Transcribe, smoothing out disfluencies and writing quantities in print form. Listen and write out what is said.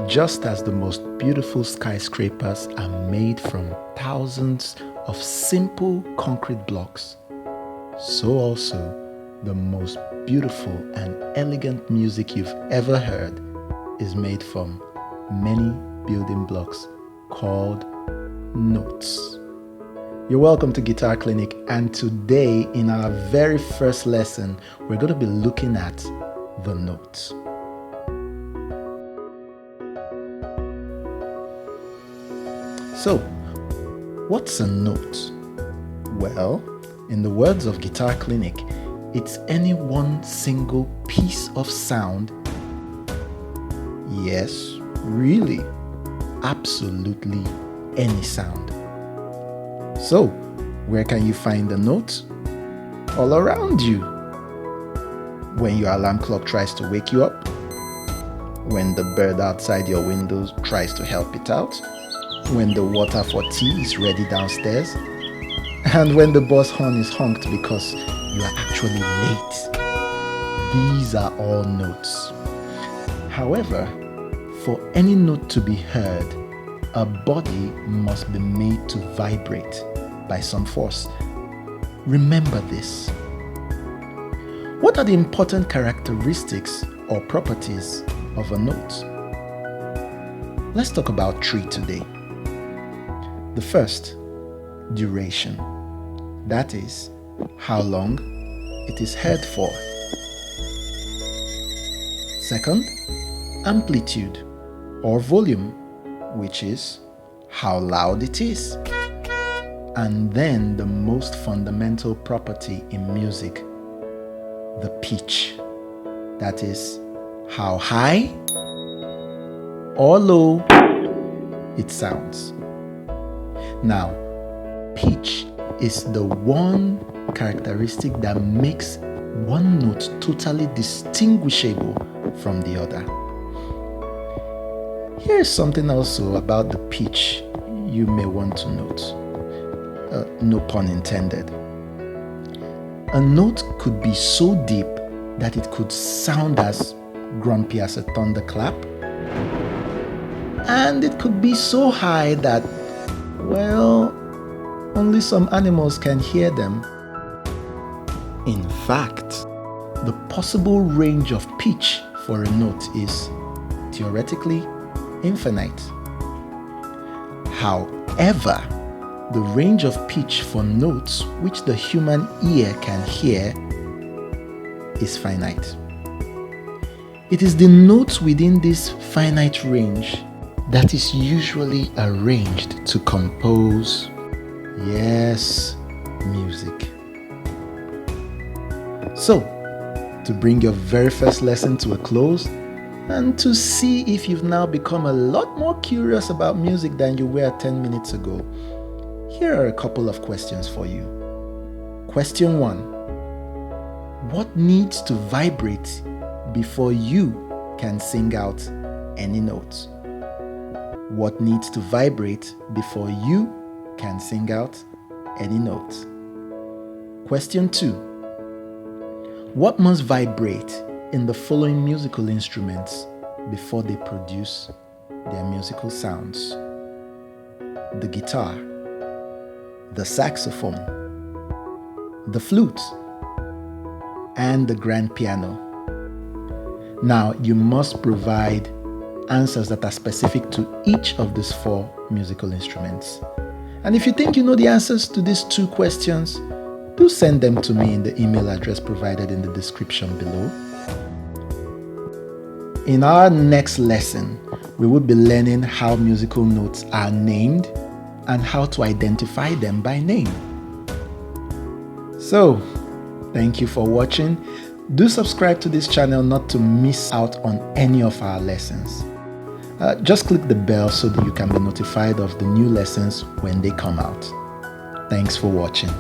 Just as the most beautiful skyscrapers are made from thousands of simple concrete blocks, so also the most beautiful and elegant music you've ever heard is made from many building blocks called notes. You're welcome to Guitar Clinic, and today in our very first lesson, we're going to be looking at the notes. So, what's a note? Well, in the words of Guitar Clinic, it's any one single piece of sound. Yes, really, absolutely any sound. So, where can you find the note? All around you. When your alarm clock tries to wake you up, when the bird outside your window tries to help it out, when the water for tea is ready downstairs, and when the bus horn is honked because you are actually late. These are all notes. However, for any note to be heard, a body must be made to vibrate by some force. Remember this. What are the important characteristics or properties of a note? Let's talk about three today. The first, duration. That is, how long it is heard for. Second, amplitude or volume, which is how loud it is. And then the most fundamental property in music, the pitch. That is how high or low it sounds. Now, pitch is the one characteristic that makes one note totally distinguishable from the other. Here's something also about the pitch you may want to note. No pun intended. A note could be so deep that it could sound as grumpy as a thunderclap, and it could be so high that, well, only some animals can hear them. In fact, the possible range of pitch for a note is theoretically infinite. However, the range of pitch for notes which the human ear can hear is finite. It is the notes within this finite range that is usually arranged to compose, yes, music. So, to bring your very first lesson to a close, and to see if you've now become a lot more curious about music than you were 10 minutes ago, here are a couple of questions for you. Question 1. What needs to vibrate before you can sing out any notes? What needs to vibrate before you can sing out any notes? Question 2. What must vibrate in the following musical instruments before they produce their musical sounds? The guitar, the saxophone, the flute, and the grand piano. Now, you must provide answers that are specific to each of these 4 musical instruments. And if you think you know the answers to these 2 questions, do send them to me in the email address provided in the description below. In our next lesson, we will be learning how musical notes are named and how to identify them by name. So, thank you for watching. Do subscribe to this channel not to miss out on any of our lessons. Just click the bell so that you can be notified of the new lessons when they come out. Thanks for watching.